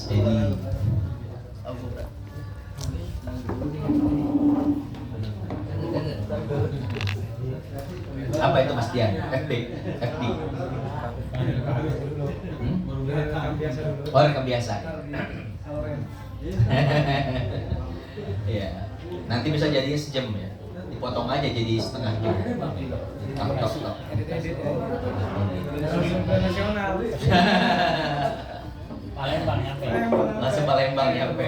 Jadi apa itu Mas Dian? FB. Oh, rekam biasa. Iya. Nanti bisa jadinya sejam ya. Dipotong aja jadi setengah jam. Tok. Palembang nyampe. Langsung Palembang nyampe.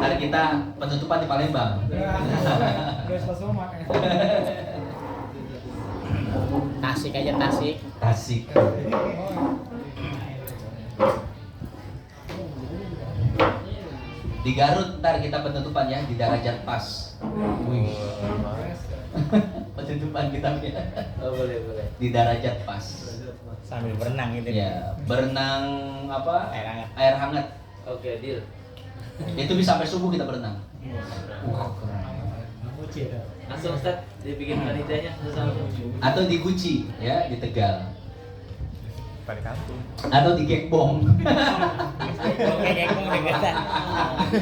Hari kita penutupan di Palembang. Tasik aja Tasik. Tasik. Di Garut ntar kita penutupan ya di Darajat Pas. Wih. Penutupan kita ya. Oh, boleh. Di Darajat Pas. Sambil berenang gitu. Ya, berenang apa? Air hangat. Air hangat. Oke, deal. Itu bisa sampai subuh kita berenang. Langsung start dibikin panitianya sama. Atau di Guci ya di Tegal. Pada kampung. Atau di Gekbong. Oke, gekbong deketan.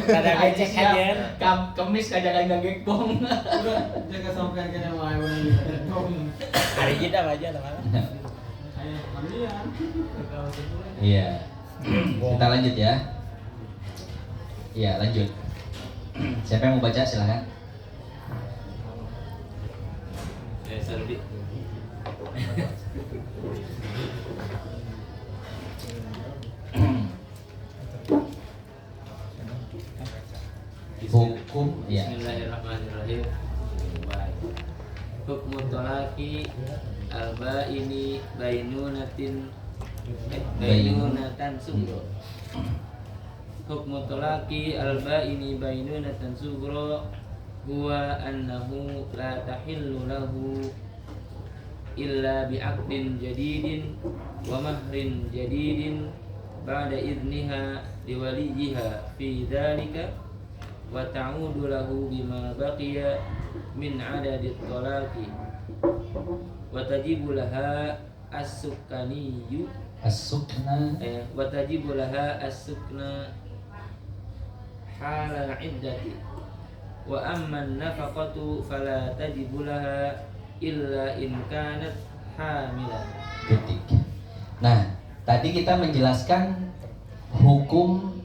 Ada becek aja. Kemis kajakan Gekbong. Jaga sampean kena mau Hari kita aja teman. Iya. Kita lanjut ya. Iya, lanjut. Siapa yang mau baca silakan. Ya, Sardi. Hukum ya. Bismillahirrahmanirrahim. Baik. Hukmu tolaki ini bainunatan sugro. Hukmu tolaki ini bainunatan sugro huwa annahu la tahillu lahu illa bi'aqdin jadidin wa mahrin jadidin ba'da idniha liwaliyiha fi dhalika wa ta'udu lahu bima baqiya min adadit talaqi wa tajibu laha as-sukaniyu As-sukna wa tajibu laha as-sukna halal iddati wa amma an-nafaqatu fala tajibu laha illa in kanat hamilan. Titik. Nah, tadi kita menjelaskan hukum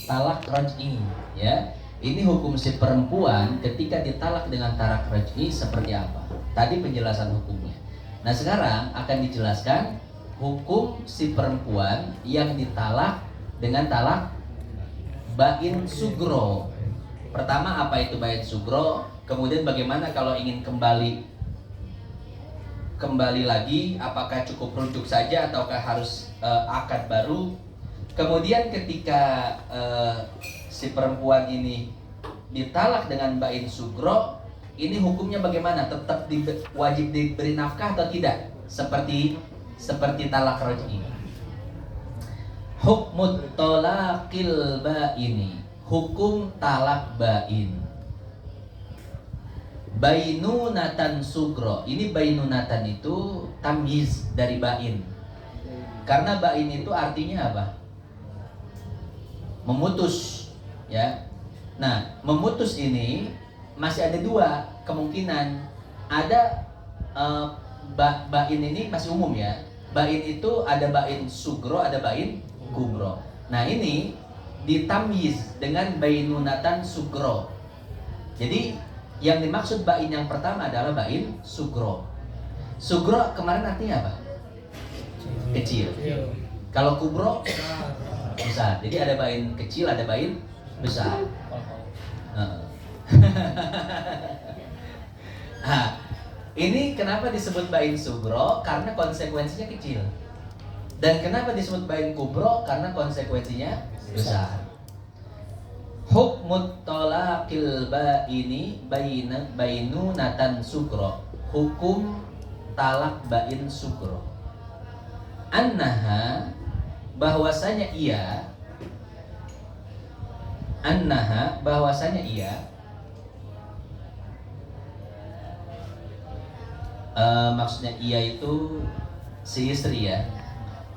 talak raj'i ya. Ini hukum si perempuan ketika ditalak dengan talak raj'i seperti apa. Tadi penjelasan hukumnya. Nah, sekarang akan dijelaskan hukum si perempuan yang ditalak dengan talak bain sugro. Pertama, apa itu bain sugro? Kemudian bagaimana kalau ingin kembali lagi, apakah cukup rujuk saja ataukah harus akad baru? Kemudian ketika si perempuan ini ditalak dengan bain sugro, ini hukumnya bagaimana? Tetap wajib diberi nafkah atau tidak? Seperti talak raj'i. Hukmut talaqil baini, hukum talak bain. Bainunatan sugro. Ini bainunatan itu tamyiz dari bain. Karena bain itu artinya apa? Memutus, ya. Nah, memutus ini masih ada dua kemungkinan. Ada bain ini masih umum ya. Bain itu ada bain sugro, ada bain kubro. Nah, ini ditamyiz dengan bainunatan sugro. Jadi yang dimaksud bain yang pertama adalah bain sugro. Sugro kemarin artinya apa? Kecil. Kalau kubro besar. Jadi ada bain kecil, ada bain besar. Nah, ini kenapa disebut bain sugro? Karena konsekuensinya kecil. Dan kenapa disebut bain kubro? Karena konsekuensinya besar. Hukmut talaqil baini bainunatan sugro. Hukum talak bain sugro. Annaha, bahwasanya ia, maksudnya ia itu si istri ya.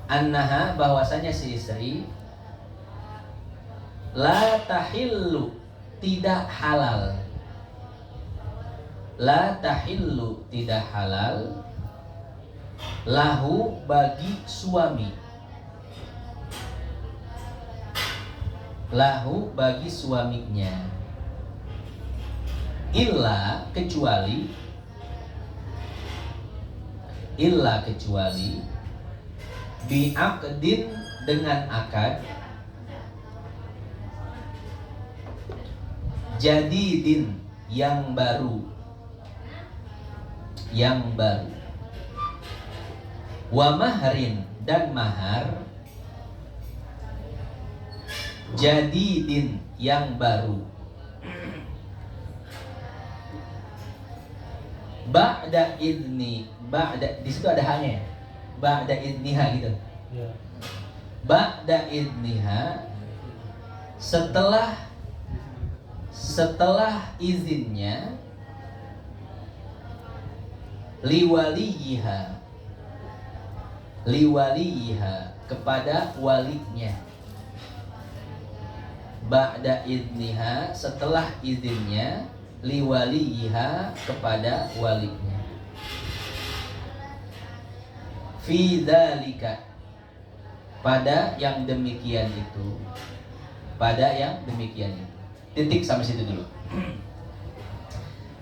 annaha bahwasanya si istri la tahillu tidak halal, la tahillu tidak halal lahu bagi suami, lahu bagi suaminya, illa kecuali bi'aqdin dengan akad, jadidin yang baru, wa mahrin dan mahar, jadidin yang baru, ba'da idni, ba'da di situ ada hanya ya? Ba'da idniha gitu. Ba'da idniha setelah izinnya, liwaliha kepada walinya. Ba'da idniha setelah izinnya, liwaliha kepada walinya. Fi dzalika pada yang demikian itu, titik sampai situ dulu.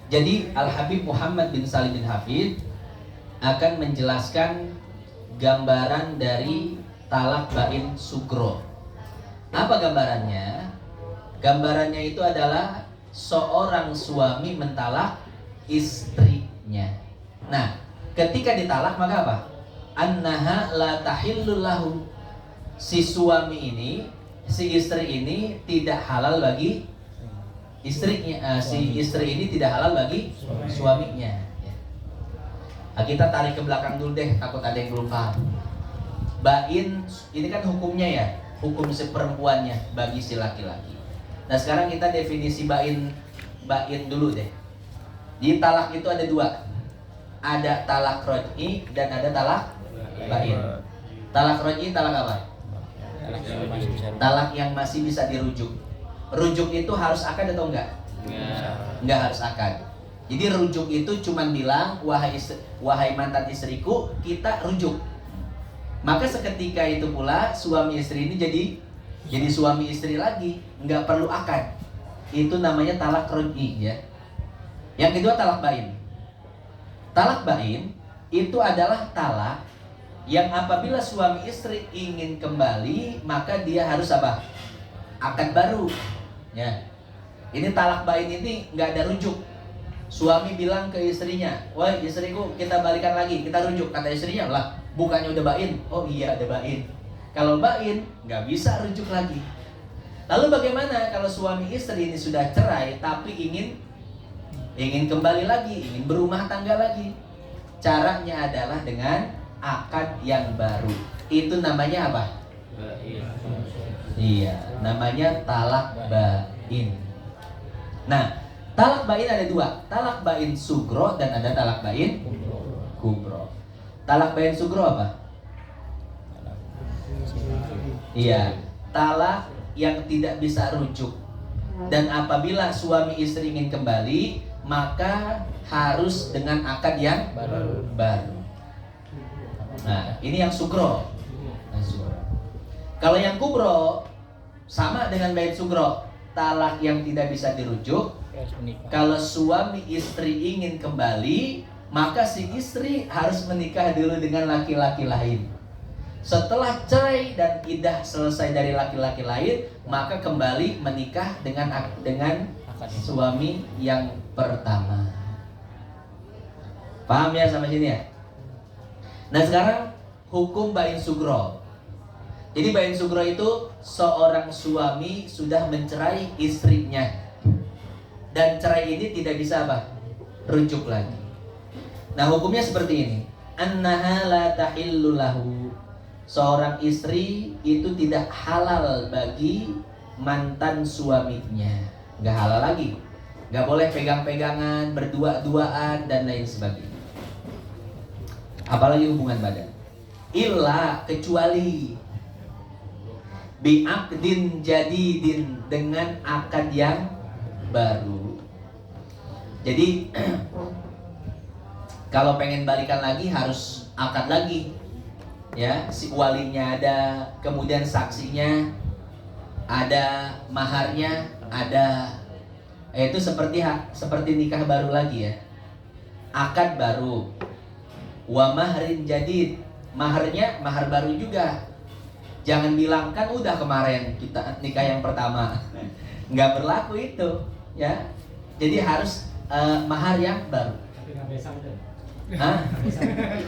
Jadi Al-Habib Muhammad bin Salim bin Hafid akan menjelaskan gambaran dari talak bain sugro. Apa gambarannya? Gambarannya itu adalah seorang suami mentalak istrinya. Nah, ketika ditalak maka apa? Annaha la tahillu lahu. Si suami ini, si istri ini tidak halal bagi istrinya. Si istri ini tidak halal bagi suaminya. Ya. Nah, kita tarik ke belakang dulu deh, takut ada yang belum paham. Bain ini kan hukumnya ya, hukum si perempuannya bagi si laki-laki. Nah sekarang kita definisi bain dulu deh. Di talak itu ada dua, ada talak roj'i dan ada talak bain. Talak roj'i talak apa? Talak yang masih bisa dirujuk. Rujuk itu harus akad atau enggak? Enggak harus akad. Jadi rujuk itu cuman bilang wahai mantan istriku, kita rujuk. Maka seketika itu pula suami istri ini jadi suami istri lagi, nggak perlu akad. Itu namanya talak roj'i ya. Yang kedua talak bain. Talak bain itu adalah talak yang apabila suami istri ingin kembali maka dia harus apa? Akad baru. Ya. Ini talak bain ini nggak ada rujuk. Suami bilang ke istrinya, "Wah, istriku, kita balikan lagi, kita rujuk." Kata istrinya, "Lah, bukannya udah bain?" "Oh iya, ada bain." Kalau bain, nggak bisa rujuk lagi. Lalu bagaimana kalau suami istri ini sudah cerai tapi ingin kembali lagi, ingin berumah tangga lagi? Caranya adalah dengan akad yang baru. Itu namanya apa? Iya, namanya talak bain. Nah, talak bain ada dua, talak bain sugro dan ada talak bain kubro. Talak bain sugro apa? Iya, talak yang tidak bisa rujuk. Dan apabila suami istri ingin kembali, maka harus dengan akad yang baru. Nah, ini yang sugro. Kalau yang kubro sama dengan bain sugro, talak yang tidak bisa dirujuk. Kalau suami istri ingin kembali, maka si istri harus menikah dulu dengan laki-laki lain. Setelah cerai dan iddah selesai dari laki-laki lain, maka kembali menikah dengan suami yang pertama. Paham ya sampai sini ya? Nah sekarang hukum bain sugro. Jadi bain sugro itu seorang suami sudah mencerai istrinya dan cerai ini tidak bisa apa? Rujuk lagi. Nah hukumnya seperti ini. Annaha la tahillu lahu. Seorang istri itu tidak halal bagi mantan suaminya. Nggak halal lagi. Nggak boleh pegang-pegangan, berdua-duaan dan lain sebagainya. Apalagi hubungan badan. illa kecuali bi'aqdin jadidin dengan akad yang baru. Jadi kalau pengen balikan lagi harus akad lagi, ya, si walinya ada, kemudian saksinya ada, maharnya ada. Itu seperti nikah baru lagi ya, akad baru. Wa mahrin jadid, maharnya mahar baru juga. Jangan bilang kan udah kemarin kita nikah yang pertama, nggak berlaku itu, ya. Jadi harus mahar yang baru. Tapi nggak besar deh. Hah?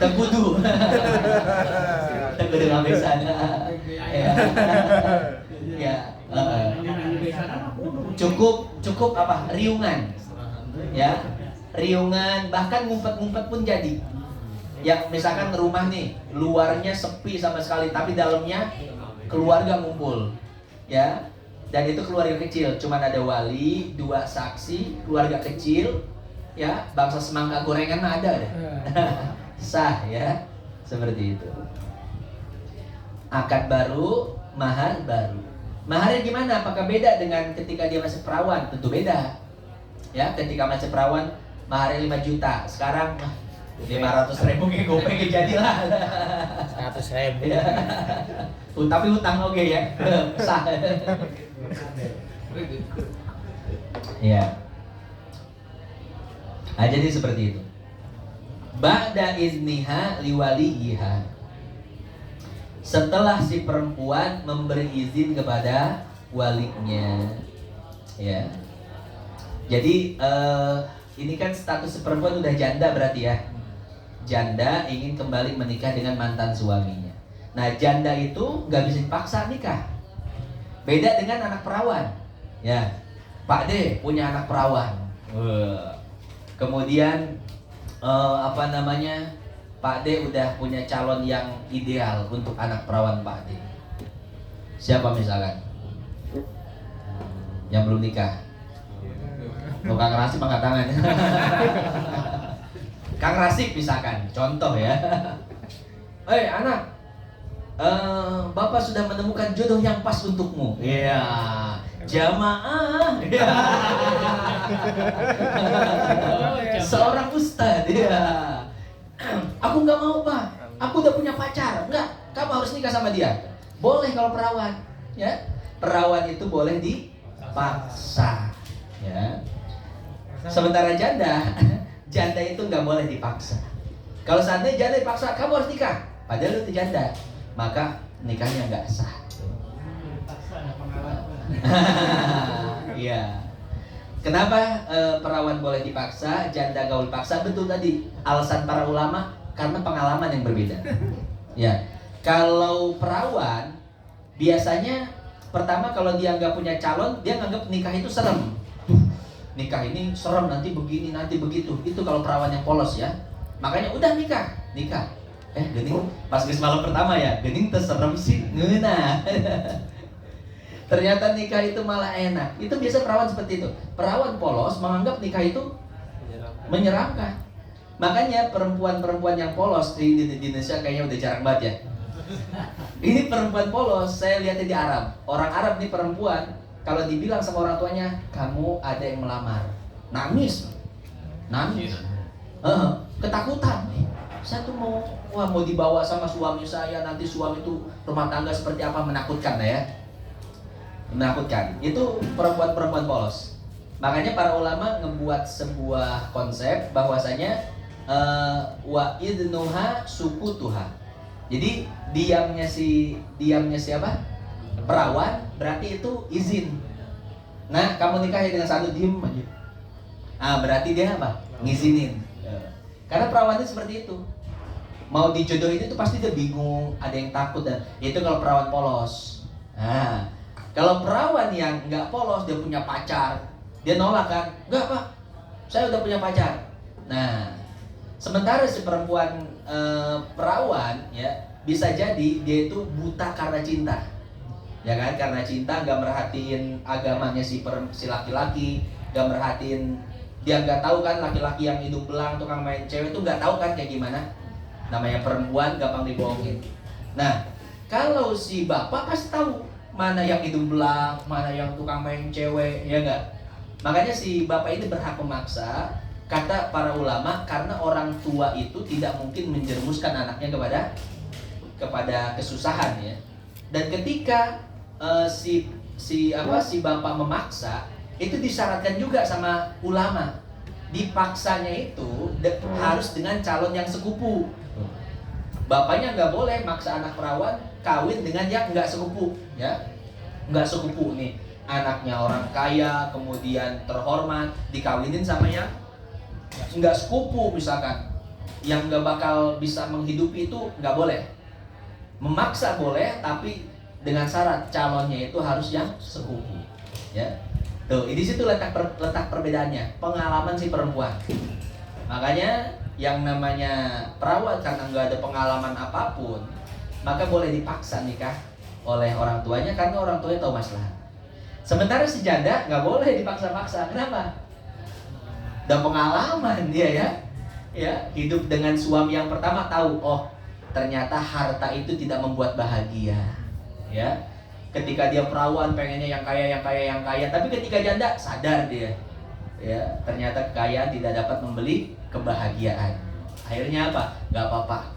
Tegudu. Tegudu nggak bisa. Ya. Ya. Cukup apa? Riungan. Ya. Riungan, bahkan ngumpet-ngumpet pun jadi. Yang misalkan rumah nih, luarnya sepi sama sekali, tapi dalamnya keluarga ngumpul, ya. Dan itu keluarga kecil, cuman ada wali, 2 saksi, keluarga kecil, ya. Bangsa semangka gorengan mah ada deh. Sah, ya. Seperti itu. Akad baru, mahar baru. Maharnya gimana? Apakah beda dengan ketika dia masih perawan? Tentu beda. Ya, ketika masih perawan maharnya 5 juta. Sekarang 500.000 kayak gopeng jadilah. 100.000. Ya. Tapi hutang oke ya. Sah. Ya. Nah, jadi seperti itu. Ba'da izniha liwaliha. Setelah si perempuan memberi izin kepada walinya. Ya. Jadi ini kan status si perempuan udah janda berarti ya. Janda ingin kembali menikah dengan mantan suaminya. Nah, janda itu nggak bisa dipaksa nikah. Beda dengan anak perawan. Ya, Pak D punya anak perawan. Kemudian Pak D udah punya calon yang ideal untuk anak perawan Pak D. Siapa misalkan? Yang belum nikah. Kang Rasif angkat tangan. Kang Rasif misalkan, contoh ya. Anak, Bapak sudah menemukan jodoh yang pas untukmu. Iya, jamaah. Seorang ustadz. Iya. Aku nggak mau Pak. Aku udah punya pacar. Enggak, kamu harus nikah sama dia. Boleh kalau perawan, ya. Perawan itu boleh dipaksa, ya. Sementara janda itu nggak boleh dipaksa. Kalau seandainya janda dipaksa, kamu harus nikah, padahal itu janda, maka nikahnya nggak sah. Iya. Kenapa perawan boleh dipaksa, janda nggak boleh dipaksa? Betul tadi alasan para ulama, karena pengalaman yang berbeda. Ya, kalau perawan biasanya pertama kalau dia nggak punya calon, dia nganggap nikah itu serem. Nikah ini serem, nanti begini, nanti begitu. Itu kalau perawan yang polos ya. Makanya udah nikah. Gening pas geus malam pertama ya, gening terserem sih. Ngeunah. Ternyata nikah itu malah enak. Itu biasa perawan seperti itu. Perawan polos menganggap nikah itu menyeramkan. Makanya perempuan-perempuan yang polos di Indonesia kayaknya udah jarang banget ya. Ini perempuan polos, saya lihatnya di Arab. Orang Arab nih perempuan, kalau dibilang sama orang tuanya, kamu ada yang melamar, nangis, ketakutan. Saya tuh mau dibawa sama suami saya, nanti suami itu rumah tangga seperti apa, menakutkan ya, menakutkan. Itu perempuan-perempuan polos. Makanya para ulama ngebuat sebuah konsep bahwasanya wa idnuha sukutuha. Jadi diamnya siapa? Perawan berarti itu izin. Nah, kamu nikahi dengan satu diem aja. Berarti dia apa? Ngizinin. Karena perawan itu seperti itu. Mau dijodohin itu pasti dia bingung, ada yang takut dan itu kalau perawan polos. Nah, kalau perawan yang nggak polos, dia punya pacar, dia nolak kan? Enggak Pak, saya udah punya pacar. Nah, sementara si perempuan perawan ya bisa jadi dia itu buta karena cinta. Ya kan, karena cinta gak merhatiin agamanya si laki-laki, gak merhatiin, dia gak tahu kan laki-laki yang hidung belang tukang main cewek itu gak tahu kan kayak gimana. Namanya perempuan gampang dibohongin. Nah, kalau si bapak pasti tahu mana yang hidung belang, mana yang tukang main cewek, ya enggak? Makanya si bapak ini berhak memaksa, kata para ulama, karena orang tua itu tidak mungkin menjerumuskan anaknya kepada kesusahan ya. Dan ketika si bapak memaksa, itu disyaratkan juga sama ulama. Dipaksanya itu harus dengan calon yang sekupu. Bapaknya nggak boleh maksa anak perawan kawin dengan yang nggak sekupu, ya, nggak sekupu nih. Anaknya orang kaya, kemudian terhormat, dikawinin sama yang nggak sekupu misalkan, yang nggak bakal bisa menghidupi, itu nggak boleh. Memaksa boleh, tapi dengan syarat calonnya itu harus yang sekupu, ya. Tuh, di situ letak perbedaannya, pengalaman si perempuan. Makanya yang namanya perawat karena nggak ada pengalaman apapun, maka boleh dipaksa nikah oleh orang tuanya karena orang tuanya tahu masalah. Sementara si janda nggak boleh dipaksa-paksa. Kenapa? Udah pengalaman dia ya, hidup dengan suami yang pertama, tahu oh ternyata harta itu tidak membuat bahagia, ya. Ketika dia perawan pengennya yang kaya, tapi ketika janda sadar dia, ya, ternyata kekayaan tidak dapat membeli kebahagiaan. Akhirnya apa? Gak apa-apa,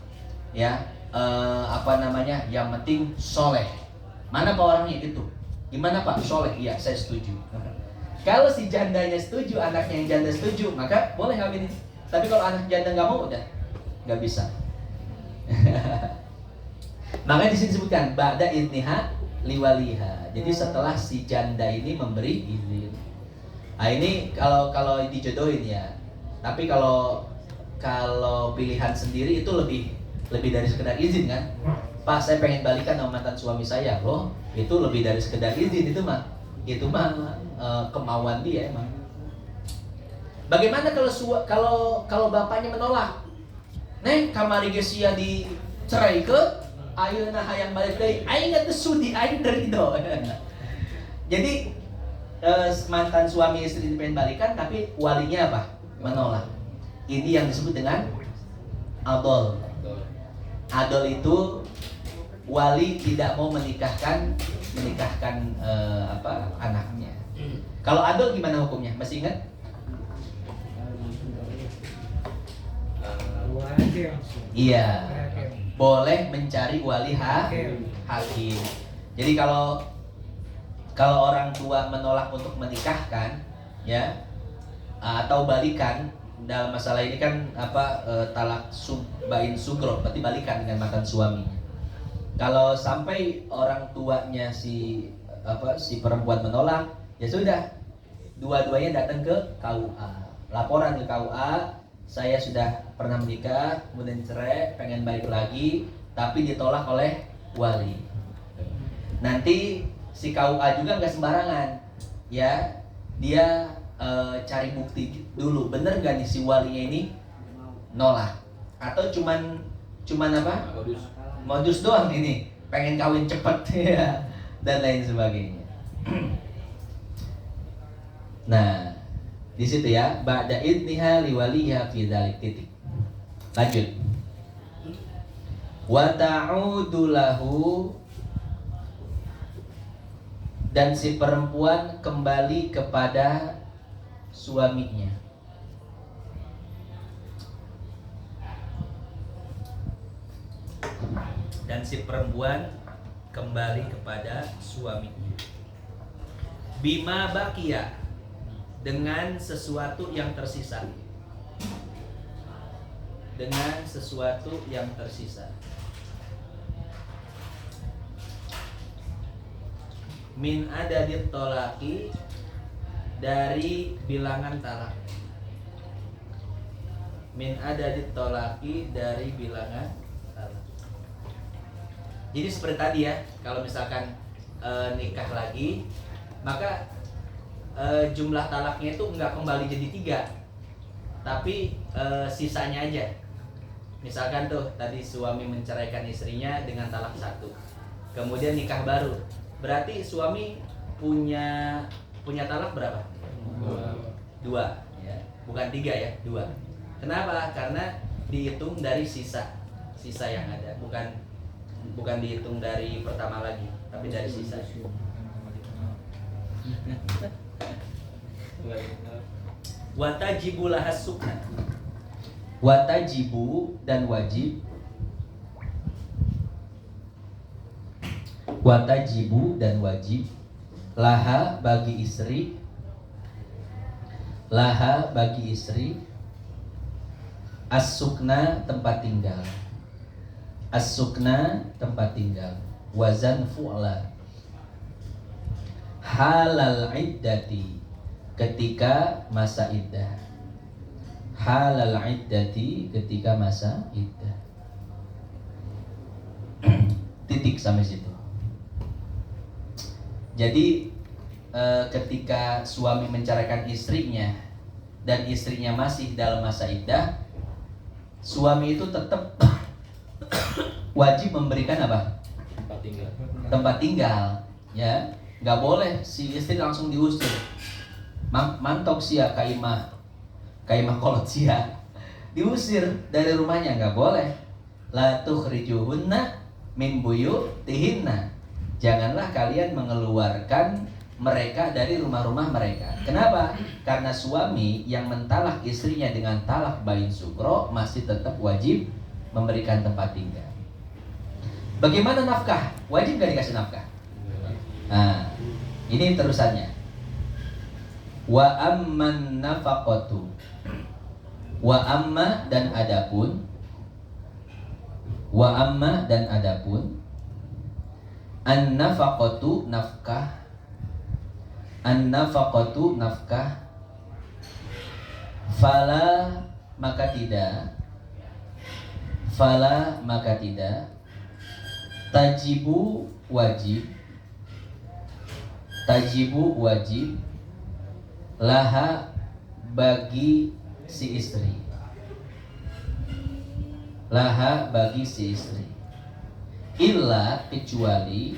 ya. Yang penting soleh. Mana pak orangnya itu? Gimana pak? Soleh? Iya, saya setuju. Kalau si jandanya setuju, anaknya yang janda setuju, maka boleh kawinin. Tapi kalau anak janda nggak mau, udah nggak bisa. Makanya di sini disebutkan ba'da idniha liwaliha. Jadi setelah si janda ini memberi izin. Nah ini kalau dijodohin ya. Tapi kalau pilihan sendiri itu lebih dari sekedar izin kan. Pak, saya pengen balikan sama mantan suami saya. Loh, itu lebih dari sekedar izin, itu mah kemauan dia emang. Bagaimana kalau bapaknya menolak? Neng, kamari geus sia dicerai ke ayeuna hayang balik deui. Aing teh sudi, aing ridho. Jadi mantan suami istri pengen balikan tapi walinya apa? Menolak. Ini yang disebut dengan adol. Adol itu wali tidak mau menikahkan anaknya. Kalau adol gimana hukumnya? Masih ingat? Iya. Boleh mencari wali hakim. Jadi kalau orang tua menolak untuk menikahkan, ya, atau balikan, dalam masalah ini kan talak bain sugro, berarti balikan dengan mantan suaminya. Kalau sampai orang tuanya si perempuan menolak, ya sudah, dua-duanya datang ke KUA, laporan ke KUA. Saya sudah pernah menikah, kemudian cerai, pengen balik lagi, tapi ditolak oleh wali. Nanti si KUA juga nggak sembarangan, ya, dia cari bukti dulu, bener nggak nih si walinya ini nolak, atau cuman apa? Modus doang ini, pengen kawin cepet, ya, dan lain sebagainya. Nah, di situ ya, ba'da idniha liwaliha fi dzalik titik. Lanjut. Wa ta'udu lahu, dan si perempuan kembali kepada suaminya. Dan si perempuan kembali kepada suaminya. Bima baqiya, dengan sesuatu yang tersisa. Dengan sesuatu yang tersisa. Min adadit tolaki, dari bilangan talak. Min adadit tolaki, dari bilangan talak. Jadi seperti tadi ya, kalau misalkan nikah lagi, maka jumlah talaknya itu nggak kembali jadi 3, tapi sisanya aja. Misalkan tuh tadi suami menceraikan istrinya dengan talak 1, kemudian nikah baru, berarti suami punya talak berapa? 2, ya, bukan 3 ya, 2. Kenapa? Karena dihitung dari sisa yang ada, bukan bukan dihitung dari pertama lagi, tapi dari sisa. Watajibu lahas sukna. Watajibu dan wajib. Watajibu dan wajib. Laha bagi istri. Laha bagi istri. As-sukna tempat tinggal. As-sukna tempat tinggal. Wazan fu'la. Halal iddati ketika masa iddah. Halal iddati ketika masa iddah. Titik sampai situ. Jadi ketika suami menceraikan istrinya dan istrinya masih dalam masa iddah, suami itu tetap wajib memberikan apa? Tempat tinggal. Tempat tinggal, ya. Nggak boleh si istri langsung diusir. Mantok sia kaimah kolot sia. Diusir dari rumahnya, nggak boleh. La tukhrijuhunna min buyutihinna. Janganlah kalian mengeluarkan mereka dari rumah-rumah mereka. Kenapa? Karena suami yang mentalak istrinya dengan talak bain sugro masih tetap wajib memberikan tempat tinggal. Bagaimana nafkah? Wajib gak dikasih nafkah? Nah, ini terusannya. Wa amman nafaqatu. Wa amma dan adapun. Wa amma dan adapun. An nafaqatu nafkah. An nafaqatu nafkah. Fala maka tidak. Fala maka tidak. Tajibu wajib. Tajibu wajib. Laha bagi si istri. Laha bagi si istri. Illa kecuali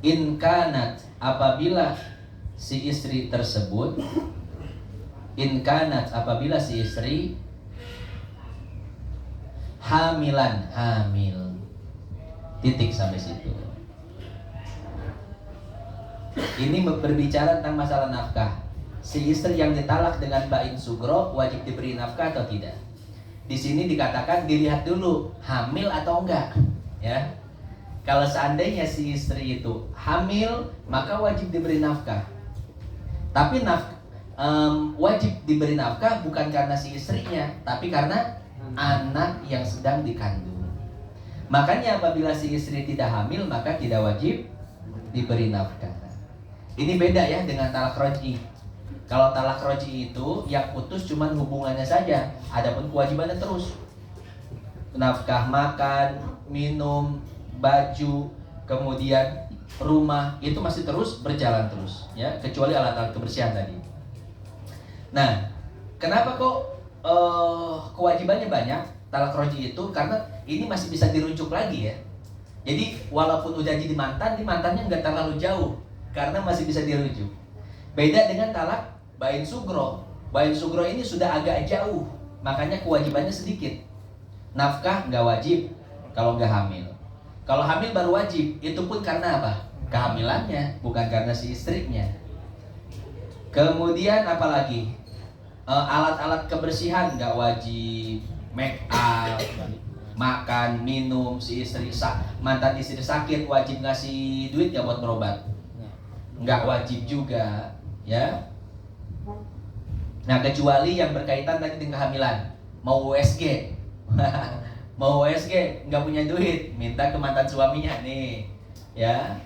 in kanat apabila si istri tersebut. In kanat apabila si istri hamilan, hamil. Titik sampai situ. Ini berbicara tentang masalah nafkah. Si istri yang ditalak dengan bain sugro wajib diberi nafkah atau tidak? Di sini dikatakan dilihat dulu hamil atau enggak, ya. Kalau seandainya si istri itu hamil, maka wajib diberi nafkah. Tapi wajib diberi nafkah bukan karena si istrinya, tapi karena anak yang sedang dikandung. Makanya apabila si istri tidak hamil, maka tidak wajib diberi nafkah. Ini beda ya dengan talak roj'i. Kalau talak roj'i itu yang putus cuman hubungannya saja, adapun kewajibannya terus. Nafkah makan, minum, baju, kemudian rumah itu masih terus berjalan terus, ya, kecuali alat-alat kebersihan tadi. Nah, kenapa kok kewajibannya banyak talak roj'i itu? Karena ini masih bisa dirujuk lagi ya. Jadi walaupun udah jadi mantan, mantannya nggak terlalu jauh karena masih bisa dirujuk. Beda dengan talak bain sugro. Bain sugro ini sudah agak jauh, makanya kewajibannya sedikit. Nafkah nggak wajib kalau nggak hamil. Kalau hamil baru wajib, itu pun karena apa? Kehamilannya, bukan karena si istrinya. Kemudian apalagi? Alat-alat kebersihan nggak wajib. Make up, makan, minum, si istri mantan istri sakit wajib ngasih duit nggak buat berobat? Nggak wajib juga, ya. Nah, kecuali yang berkaitan tadi dengan kehamilan, mau USG, mau USG nggak punya duit, minta ke mantan suaminya nih, ya.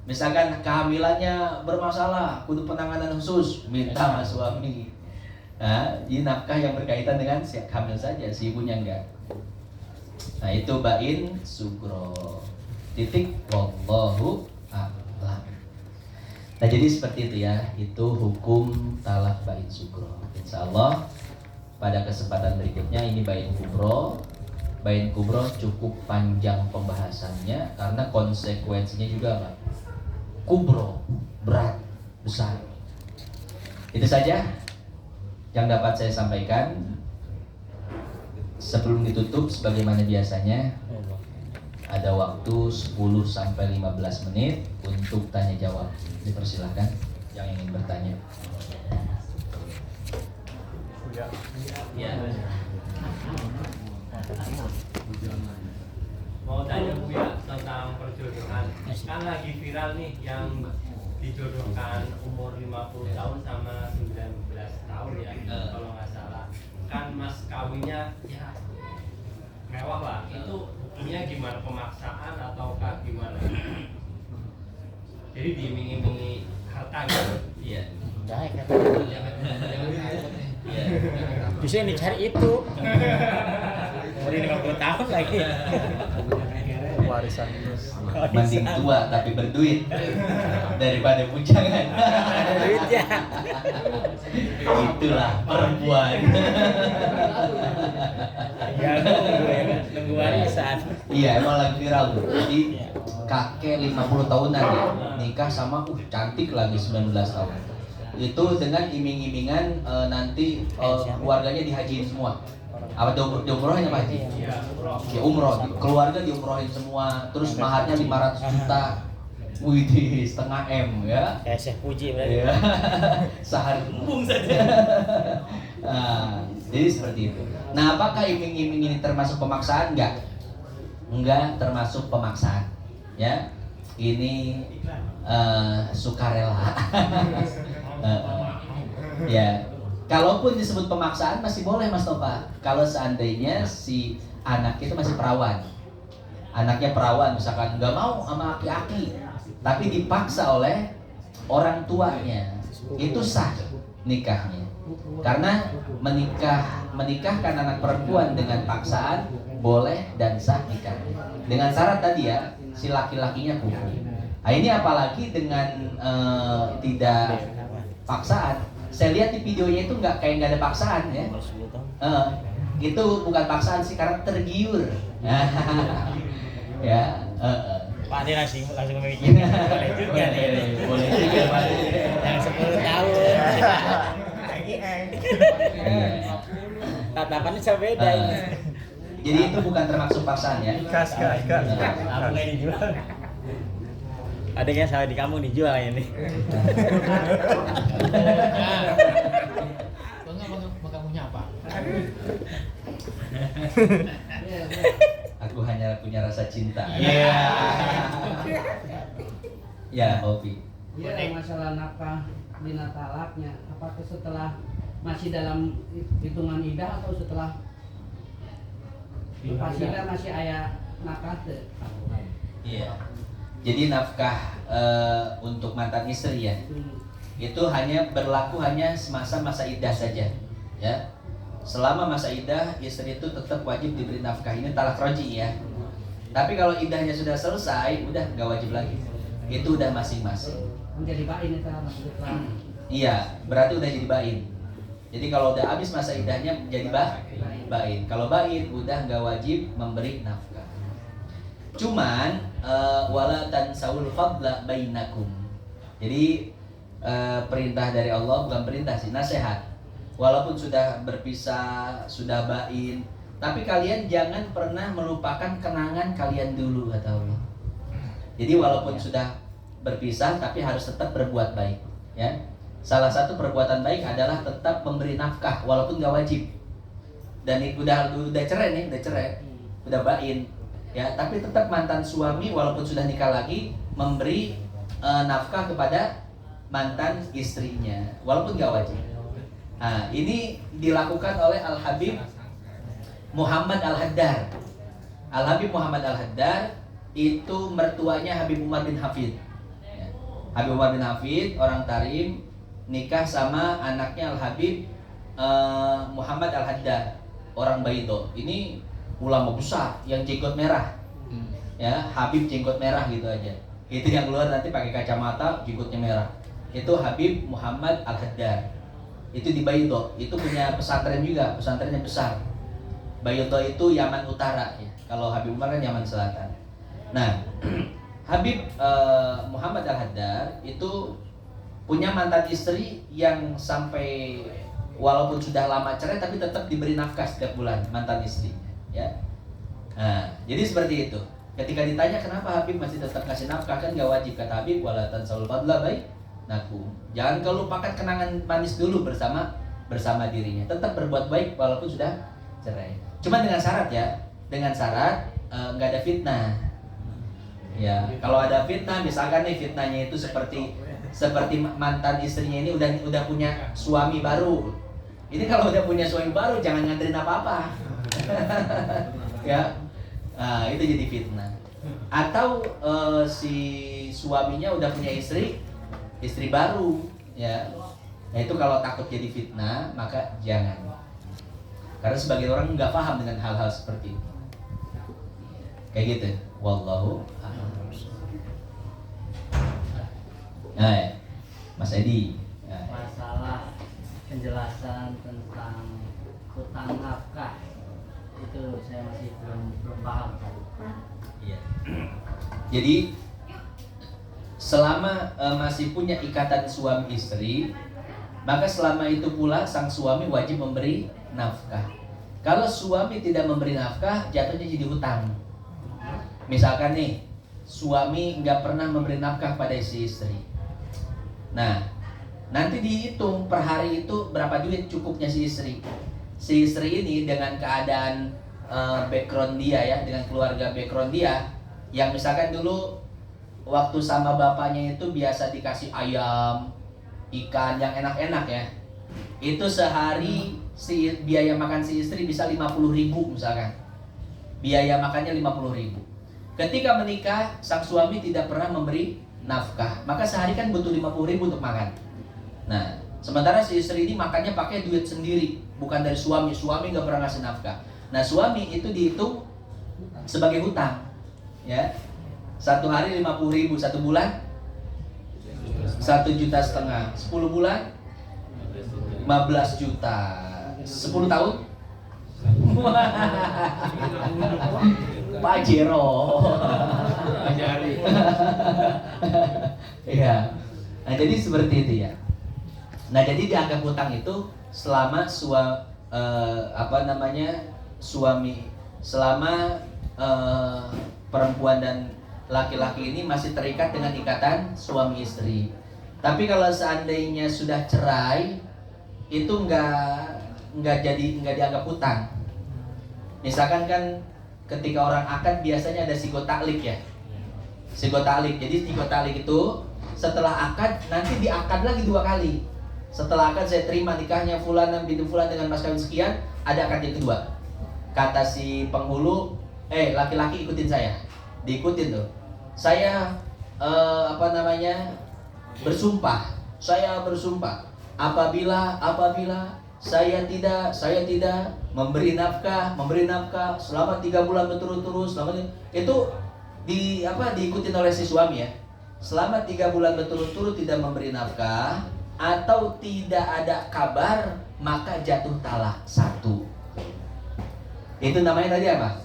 Misalkan kehamilannya bermasalah, kudu penanganan khusus, minta sama suami. Nah, ini nafkah yang berkaitan dengan si hamil saja, si ibunya enggak. Nah, itu bain sugro. Titik wallahu a'lam. Nah, jadi seperti itu ya, itu hukum talak bain sugro. Insyaallah pada kesempatan berikutnya ini bain kubro. Bain kubro cukup panjang pembahasannya karena konsekuensinya juga apa? Kubro, berat, besar. Itu saja yang dapat saya sampaikan. sebelum ditutup sebagaimana biasanya ada waktu 10 sampai 15 menit untuk tanya jawab. Dipersilahkan yang ingin bertanya. Ya. Mau tanya Bu ya tentang perjodohan. Kan lagi viral nih yang dijodohkan umur 50 tahun sama 19 tahun ya, kalau nggak salah. Kan mas kawinnya ya mewah lah. Itu hukumnya gimana, pemaksaan ataukah gimana? Jadi diiming-imingi harta gitu. Iya. Baik kan. Iya. Bisa yang dicari itu. Umur 50 tahun lagi. Warisan terus. Mending tua tapi berduit daripada bujangan. Ada duitnya. Itulah perempuan. Ya, nunggu warisan. Iya, emang lagi viral tuh. Jadi kakek 50 tahunan ya nikah sama cantik lagi 19 tahun. Itu dengan iming-imingan nanti keluarganya dihajiin semua. Apa diumrohin apa haji? Ya umroh, keluarga diumrohin semua. Terus maharnya 500 juta. Wih, setengah M ya. Kayak Syekh Puji berarti. Ya. Sehari bumbung saja. Nah, jadi seperti itu. Nah, apakah iming-iming ini termasuk pemaksaan? Enggak termasuk pemaksaan. Ya, ini sukarela. Ya, kalaupun disebut pemaksaan masih boleh Mas Nova. Kalau seandainya si anak itu masih perawan, anaknya perawan misalkan nggak mau sama aki-aki, tapi dipaksa oleh orang tuanya, itu sah nikahnya. Karena menikahkan anak perempuan dengan paksaan boleh dan sah nikah. Dengan syarat tadi ya, si laki-lakinya kufu. Nah, ini apalagi dengan tidak paksaan. Saya lihat di videonya itu nggak ada paksaan ya. Itu bukan paksaan sih, karena tergiur. Ya. Pak dia langsung memikirkan. Boleh juga nih. Boleh juga Pak. Yang 10 tahun. Tatapannya bisa beda ini. Jadi itu bukan termasuk paksaan ya. Kas. Apa nggak dijual? Ada yang salah di kamu dijual ini. Bang punya apa? Aku hanya punya rasa cinta. Iya. Ya, hobi. Iya, masalah nafkah bina talaknya, apakah setelah masih dalam hitungan idah atau setelah pas idah masih ada nafkah teh? Iya. Jadi nafkah untuk mantan istri ya, itu hanya berlaku hanya semasa masa iddah saja, ya. Selama masa iddah istri itu tetap wajib diberi nafkah. Ini talak roji ya. Tapi kalau iddahnya sudah selesai, udah nggak wajib lagi. Itu udah masing-masing. Menjadi bain itu maksudnya. Iya, berarti udah jadi bain. Jadi kalau udah habis masa iddahnya jadi bain. Kalau bain udah nggak wajib memberi nafkah. Cuman wala tansaul fadla bainakum. Jadi perintah dari Allah, bukan perintah sih, nasihat. Walaupun sudah berpisah, sudah bain, tapi kalian jangan pernah melupakan kenangan kalian dulu, kata Allah. Jadi walaupun sudah berpisah tapi harus tetap berbuat baik, ya. Salah satu perbuatan baik adalah tetap memberi nafkah walaupun gak wajib. Dan udah cerai nih, udah bain, ya. Tapi tetap mantan suami walaupun sudah nikah lagi memberi nafkah kepada mantan istrinya walaupun gak wajib. Nah, ini dilakukan oleh Al-Habib Muhammad Al-Haddar. Al-Habib Muhammad Al-Haddar itu mertuanya Habib Umar bin Hafid. Ya. Habib Umar bin Hafid orang Tarim nikah sama anaknya Al-Habib Muhammad Al-Haddar orang Baido. Ini ulama besar yang jenggot merah. Ya, Habib jenggot merah gitu aja. Itu yang keluar nanti pakai kacamata, jenggotnya merah. Itu Habib Muhammad Al-Haddar. Itu di Baido, itu punya pesantren juga, pesantrennya besar. Baido itu Yaman Utara ya. Kalau Habib Umar kan Yaman Selatan. Nah, Habib Muhammad Al-Haddar itu punya mantan istri yang sampai walaupun sudah lama cerai tapi tetap diberi nafkah setiap bulan mantan istri, ya. Nah, jadi seperti itu. Ketika ditanya kenapa Habib masih tetap kasih nafkah, kan gak wajib, kata Habib, wala tansaul fadla bainakum. Jangan kau lupakan kenangan manis dulu bersama dirinya. Tetap berbuat baik walaupun sudah cerai. Cuma dengan syarat ya, dengan syarat nggak ada fitnah. Ya, kalau ada fitnah, misalkan nih fitnahnya itu seperti mantan istrinya ini udah punya suami baru. Ini kalau udah punya suami baru jangan nganterin apa-apa. Ya. Nah, itu jadi fitnah. Atau si suaminya udah punya istri baru, ya. Nah, itu kalau takut jadi fitnah, maka jangan. Karena sebagian orang nggak paham dengan hal-hal seperti itu. Kayak gitu. Wallahu a'lam. Nah, ya. Mas Edi. Ya. Masalah penjelasan tentang hutang nafkah itu saya masih belum paham. Iya. Jadi selama masih punya ikatan suami istri, maka selama itu pula sang suami wajib memberi nafkah. Kalau suami tidak memberi nafkah, jatuhnya jadi hutang. Misalkan nih, suami nggak pernah memberi nafkah pada si istri. Nah, nanti dihitung per hari itu berapa duit cukupnya si istri. Si istri ini dengan keadaan background dia ya, dengan keluarga background dia, yang misalkan dulu waktu sama bapaknya itu biasa dikasih ayam, ikan yang enak-enak ya. Itu sehari biaya makan si istri bisa 50.000 misalkan. Biaya makannya 50.000. Ketika menikah, sang suami tidak pernah memberi nafkah, maka sehari kan butuh 50.000 untuk makan. Nah, sementara si istri ini makannya pakai duit sendiri, bukan dari suami. Suami nggak pernah ngasih nafkah. Nah, suami itu dihitung sebagai hutang, ya. Satu hari 50.000, satu bulan 1,5 juta, 10 bulan 15 juta, 10 tahun Pajero. Iya. Nah, jadi seperti itu ya. Nah, jadi dianggap hutang itu selama suami selama perempuan dan laki-laki ini masih terikat dengan ikatan suami istri. Tapi kalau seandainya sudah cerai, itu nggak dianggap hutang. Misalkan kan ketika orang akad biasanya ada sigo taklik ya. Sigo taklik. Jadi sigo taklik itu setelah akad nanti diakad lagi 2 kali. Setelah akad saya terima nikahnya fulan binti fulan dengan mas kawin sekian, ada akad yang kedua. Kata si penghulu, laki-laki ikutin saya. Diikutin tuh. Saya bersumpah. Saya bersumpah apabila saya tidak memberi nafkah selama 3 bulan berturut-turut, itu diikutin oleh si suami ya. Selama 3 bulan berturut-turut tidak memberi nafkah atau tidak ada kabar, maka jatuh talak 1. Itu namanya tadi apa?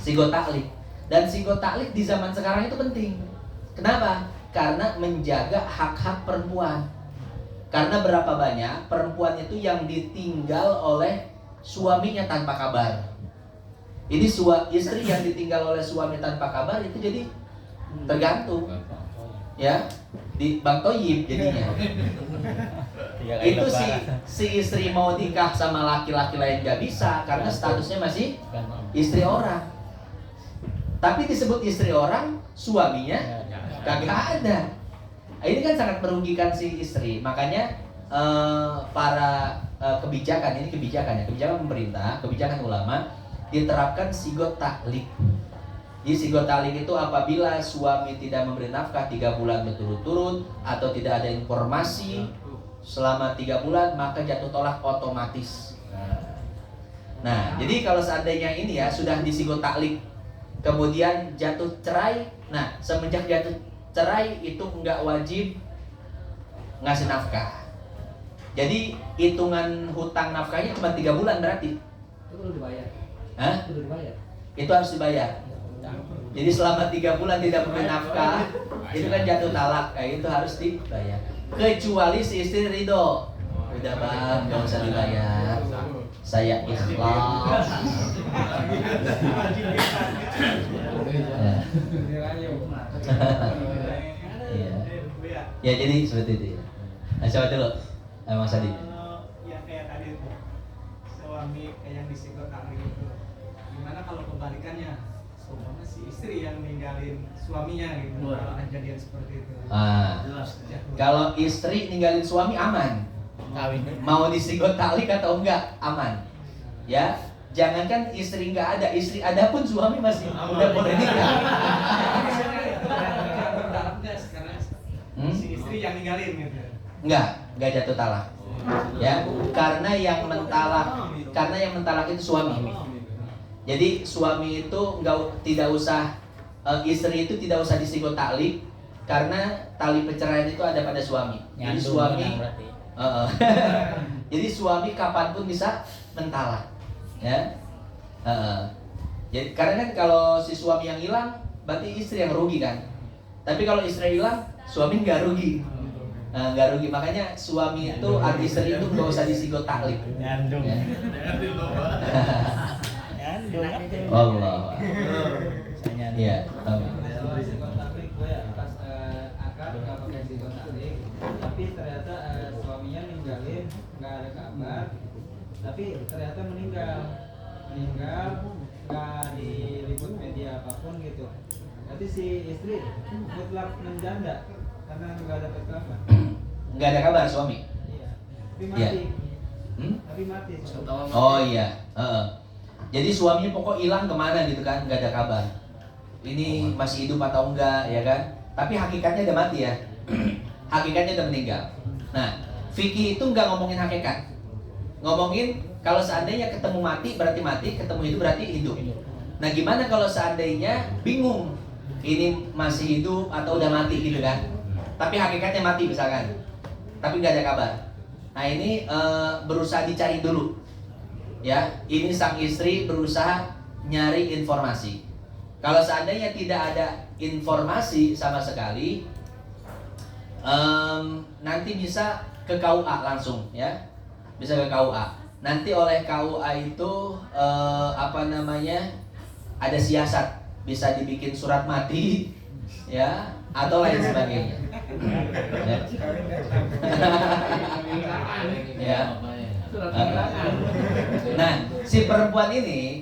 Sigo taklik. Dan sigo taklik di zaman sekarang itu penting. Kenapa? Karena menjaga hak-hak perempuan. Karena berapa banyak perempuan itu yang ditinggal oleh suaminya tanpa kabar. Ini istri yang ditinggal oleh suami tanpa kabar itu jadi tergantung, ya, di Bang Toyib jadinya. Itu si istri mau nikah sama laki-laki lain gak bisa karena statusnya masih istri orang. Tapi disebut istri orang, suaminya kagak ada. Ini kan sangat merugikan si istri. Makanya para kebijakan pemerintah, kebijakan ulama diterapkan sigot taklik. Jadi sigot taklik itu apabila suami tidak memberi nafkah 3 bulan berturut-turut atau tidak ada informasi selama 3 bulan, maka jatuh tolak otomatis. Nah, jadi kalau seandainya ini ya sudah disigot taklik, kemudian jatuh cerai, nah semenjak jatuh cerai itu nggak wajib ngasih nafkah. Jadi hitungan hutang nafkahnya cuma 3 bulan berarti. Itu perlu dibayar. Hah? Perlu dibayar. Itu harus dibayar. Jadi selama 3 bulan tidak memberi nafkah, itu kan jatuh talak, itu harus dibayar. Kecuali si istri ridho. Udah bang, nggak usah dibayar. Saya ikhlas. Ya. Iya. Ya jadi seperti itu ya. Nah, coba dulu, Mas Adi. Kalau yang kayak tadi itu suami yang disikotali itu, gimana kalau kebalikannya? Seumpama si istri yang ninggalin suaminya gitu, kalau kejadian seperti itu. Kalau istri ninggalin suami aman. Mau disigot tali atau enggak aman. Ya, jangankan istri enggak ada, istri ada pun suami masih udah boleh nikah. Si istri yang ninggalin gitu. Enggak jatuh talak. Ya, karena yang mentalak itu suami. Jadi suami itu tidak usah istri itu tidak usah disigot tali karena tali perceraian itu ada pada suami. Jadi suami jadi suami kapanpun bisa mentalak, ya. Jadi karena kan kalau si suami yang hilang, berarti istri yang rugi kan. Tapi kalau istri hilang, suami nggak rugi, nggak rugi. Makanya suami itu, istri itu nggak usah disigot taklik. Nyandung. Ya. Nyandung. Allah. Iya. Tapi ternyata suaminya ninggalin, nggak ada kabar, tapi ternyata meninggal nggak diliput media apapun gitu. Nanti si istri mutlak menjanda karena nggak dapat kabar. Nggak ada kabar suami. Iya. Tapi Iya. mati. Hmm? Tapi mati. Oh iya. Jadi suaminya pokok hilang kemana gitu kan, nggak ada kabar. Ini masih hidup atau enggak ya kan? Tapi hakikatnya udah mati ya. Hakikatnya udah meninggal. Nah, fikih itu nggak ngomongin hakikat. Ngomongin kalau seandainya ketemu mati berarti mati, ketemu hidup berarti hidup. Nah, gimana kalau seandainya bingung ini masih hidup atau udah mati gitu kan? Tapi hakikatnya mati misalkan. Tapi nggak ada kabar. Nah, ini berusaha dicari dulu. Ya, ini sang istri berusaha nyari informasi. Kalau seandainya tidak ada informasi sama sekali, nanti bisa ke KUA langsung ya, bisa ke KUA. Nanti oleh KUA itu ada siasat, bisa dibikin surat mati ya atau lain sebagainya. Ya. Nah, si perempuan ini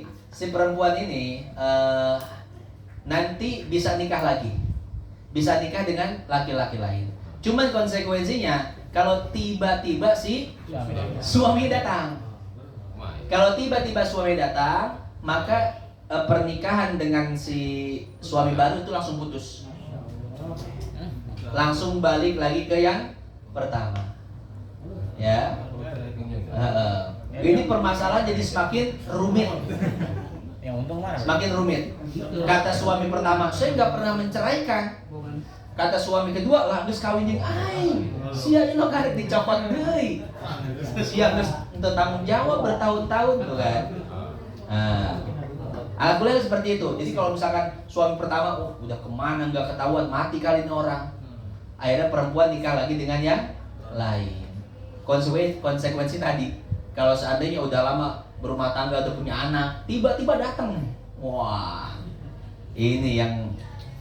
nanti bisa nikah lagi, bisa nikah dengan laki-laki lain. Cuman konsekuensinya kalau tiba-tiba si suami datang, maka pernikahan dengan si suami baru itu langsung putus, langsung balik lagi ke yang pertama. Ya, ini permasalahan jadi semakin rumit. Yang untung mana? Semakin rumit. Kata suami pertama, saya nggak pernah menceraikan. Kata suami kedua, lah geus kawin jeung aing. Sia ieu karek dicopot deui. Sia geus teu tanggung jawab bertahun-tahun tuh kan. Nah, alhamdulillah seperti itu. Jadi kalau misalkan suami pertama, udah kemana nggak ketahuan, mati kali ini orang. Akhirnya perempuan nikah lagi dengan yang lain. Konsekuensi tadi, kalau seandainya udah lama berumah tangga atau punya anak, tiba-tiba datang, wah, ini yang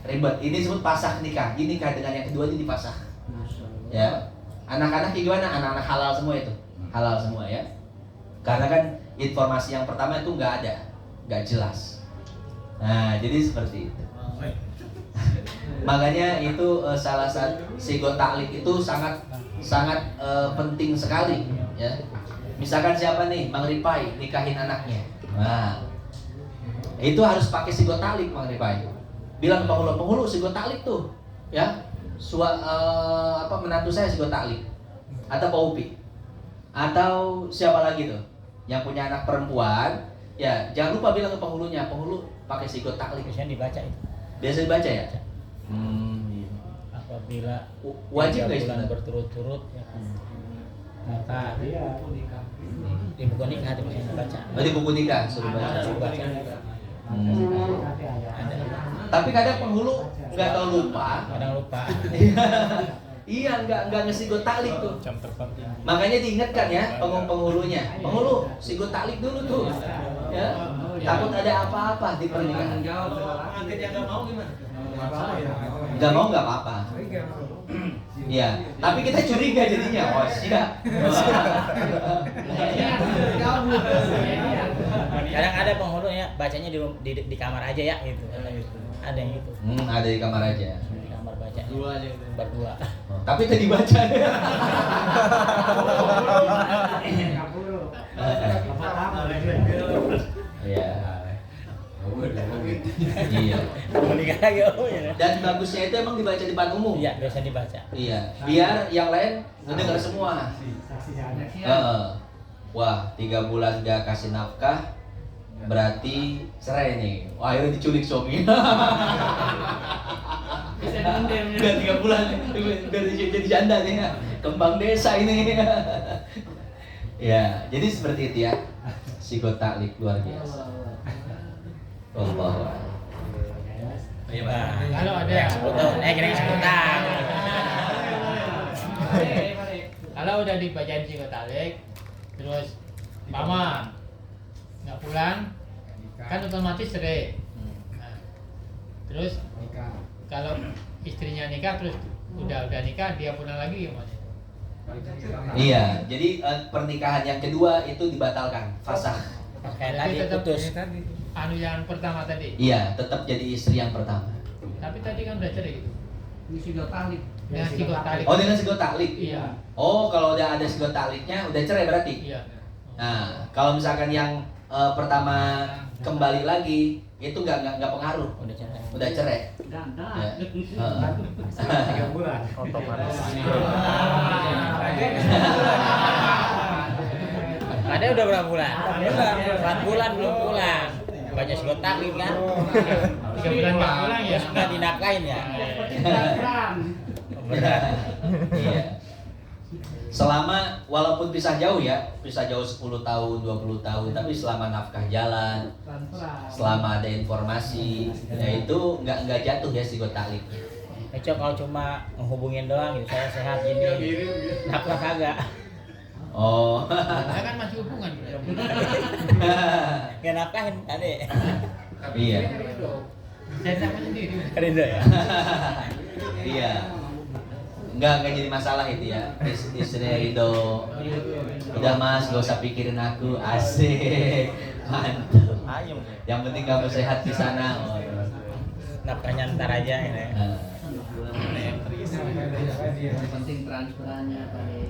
ribet. Ini disebut pasah nikah. Ini nikah dengan yang kedua ini dipasah. Ya, anak-anak gimana? Anak-anak halal semua itu, halal semua ya. Karena kan informasi yang pertama itu nggak ada, nggak jelas. Nah, jadi seperti itu. Makanya itu salah satu sigot taklik itu sangat penting sekali ya. Misalkan siapa nih, Mang Ripai nikahin anaknya. Nah, itu harus pakai sigot taklik, Mang Ripai. Bilang penghulu sigot taklik tuh, ya. Menantu saya sigot taklik. Atau Pak Upi. Atau siapa lagi tuh yang punya anak perempuan, ya jangan lupa bilang ke penghulunya, penghulu pakai sigot taklik. Biasanya dibaca itu. Biasa dibaca ya? Apabila wajib 3 guys bulan berturut-turut ya, maka di buku nikah itu biasanya dibaca. Oh, di buku nikah suruh baca. Dibaca. Tapi kadang penghulu nggak tahu lupa. Kadang lupa. Iya, nggak ngesigot talik tuh. Jam terbang tinggi. Makanya diingatkan ya penghulunya. Penghulu, sigot talik dulu tuh. Ya. Takut ada apa-apa di pernikahan. Pengantin yang nggak mau gimana? Nggak mau nggak apa-apa. Iya, tapi kita curiga jadinya. Oh, siap. Kadang ada penghulunya bacanya di kamar aja ya gitu. Ada yang gitu. Ada di kamar aja. Di kamar baca. Dua aja itu. Berdua. Tapi tadi baca. Iya. Iya. Menikah lagi oh ya. Dan bagusnya itu emang dibaca di depan umum. Iya, biasa dibaca. Iya. Biar yang lain mendengar semua. Heeh. Wah, 3 bulan gak kasih nafkah, berarti cerai nih. Wah, akhirnya diculik suami. Udah 3 bulan, udah jadi janda nih. Kembang desa ini. Ya, jadi seperti itu ya. Sigot taklik luar biasa. Allah. Kalau ada yang sebutan, kira sebutan. Kalau udah dibacain psikotalik, terus mama nggak pulang, kan otomatis cerai. Nah, terus kalau istrinya nikah terus udah nikah dia pulang lagi gimana? Iya, jadi pernikahan yang kedua itu dibatalkan, fasakh. Kayak tadi putus. Anu yang pertama tadi. Iya, tetap jadi istri yang pertama. Tapi tadi kan udah cerai gitu. Ini sudah talik. Dengan psikotalik. Oh, dengan sigot taklik. Iya. Oh, kalau udah ada sigot takliknya udah cerai berarti. Iya. Nah, kalau misalkan yang pertama kembali lagi itu nggak pengaruh, Udah cerai. udah cerai. Ganda. Ya. 3 bulan. Otomatis. Ada udah berapa bulan? 4 bulan belum pulang. Banyak segotak kan? 3 bulan nggak pulang ya. Nggak dinafkahin ya. Iya. Selama walaupun pisah jauh ya, pisah jauh 10 tahun, 20 tahun, tapi selama nafkah jalan, selama ada informasi, ya itu nggak jatuh ya sigot taklik. Cok kalau cuma menghubungin doang gitu, saya sehat gini. Nafkah kagak. Oh. Saya kan masih hubungan. Nggak nafkahin tadi. Iya. Saya sama sendiri. Rindu ya. Iya. Enggak jadi masalah itu ya. Istri itu udah mas, gak usah pikirin aku, asik, mantap. Ayam. Yang penting kamu sehat di sana. Oh. Nafkahnya ntar aja ini. Yang penting transferannya tadi.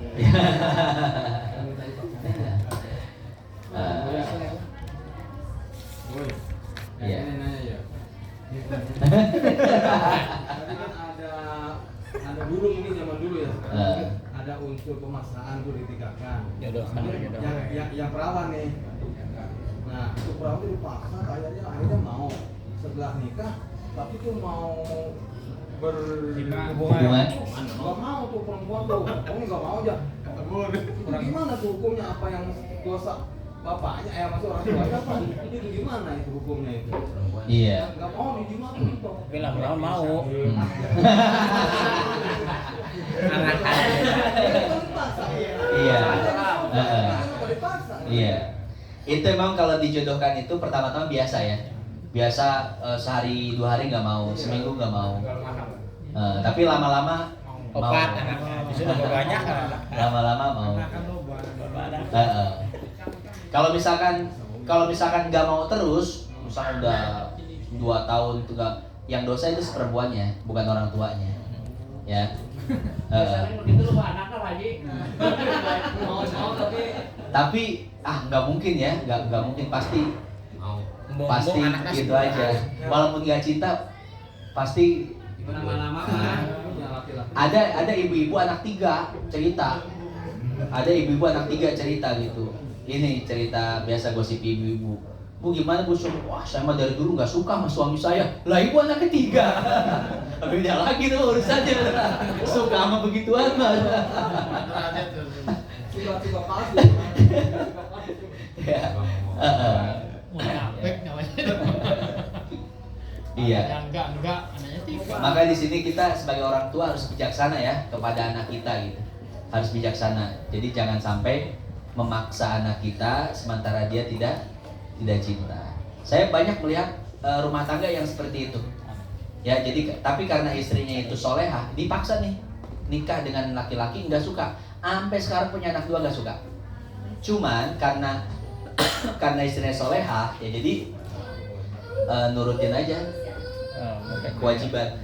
Iya. Tadi kan ada dulu mungkin zaman dulu ya. Ada unsur pemaksaan tuh ditingkatkan. Jodohkan. Yang perawan nih. Nah, untuk perawan itu dipaksa akhirnya mau setelah nikah, tapi tuh mau Hubungan. Nggak mau tuh perempuan tuh, pokoknya nggak mau aja. Gimana tuh hukumnya, apa yang dosa bapaknya, masih orang tuanya apa? Itu gimana itu hukumnya itu? Iya. Nggak mau dijimat gitu. Bilang mau. Iya. Iya. Itu emang kalau dijodohkan itu pertama-tama biasa ya. Biasa sehari 2 hari nggak mau, seminggu nggak mau. Tapi lama-lama Obat mau. anaknya sudah banyak anak. Lama-lama mau. Kalau misalkan nggak mau terus, misalkan udah 2 tahun itu nggak, yang dosa itu perempuannya, bukan orang tuanya. Ya. Begitu lu anaknya lagi. Mau Tapi nggak mungkin ya, nggak mungkin pasti gitu aja. Walaupun nggak cinta, pasti Lama-lama ada ibu-ibu anak 3 cerita. Ada ibu-ibu anak 3 cerita gitu. Ini cerita biasa gosip ibu-ibu. Bu gimana Bu? Wah saya mah dari dulu nggak suka sama suami saya. Lah ibu anak 3. Beda lagi tuh urusannya. Suka sama begituan mah. suka palsu. Ya. Munafik namanya. Iya. Yang enggak, anaknya 3. Maka di sini kita sebagai orang tua harus bijaksana ya kepada anak kita gitu. Harus bijaksana. Jadi jangan sampai memaksa anak kita sementara dia tidak cinta. Saya banyak melihat rumah tangga yang seperti itu. Ya, jadi tapi karena istrinya itu solehah, dipaksa nih nikah dengan laki-laki nggak suka. Sampai sekarang punya anak 2 nggak suka. Cuman karena istrinya solehah, ya jadi nurutin aja kewajiban.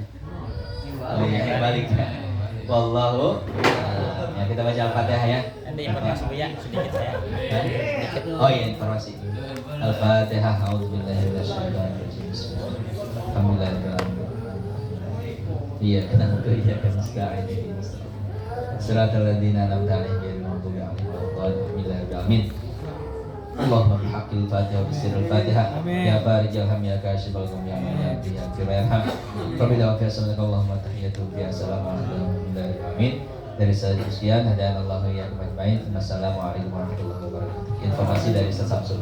Balik. Wallahu. Ya kita baca Al-Fatihah ya. Ada informasi Bu ya sedikit saya. Oh iya informasi. Al-Fatihah. A'udzubillahi minasyaitonir rajim. Alhamdulillahirabbil Iya kenapa iya kan nasta'in. Siratal ladzina an'amta 'alaihim ghairil maghdubi 'alaihim waladdallin. Amin. Allahumma bihaqqil Fatihah wa bisirril Fatihah ya farijal ham ya kashifal gham ya man yahdi ya firman Rabbil alamin Allahumma tahiyatu bi assalamu alaikum amin. Dari saya sekian, hadana Allah ya ajmain. Wassalamualaikum warahmatullahi wabarakatuh. Informasi dari Ustaz Samsul.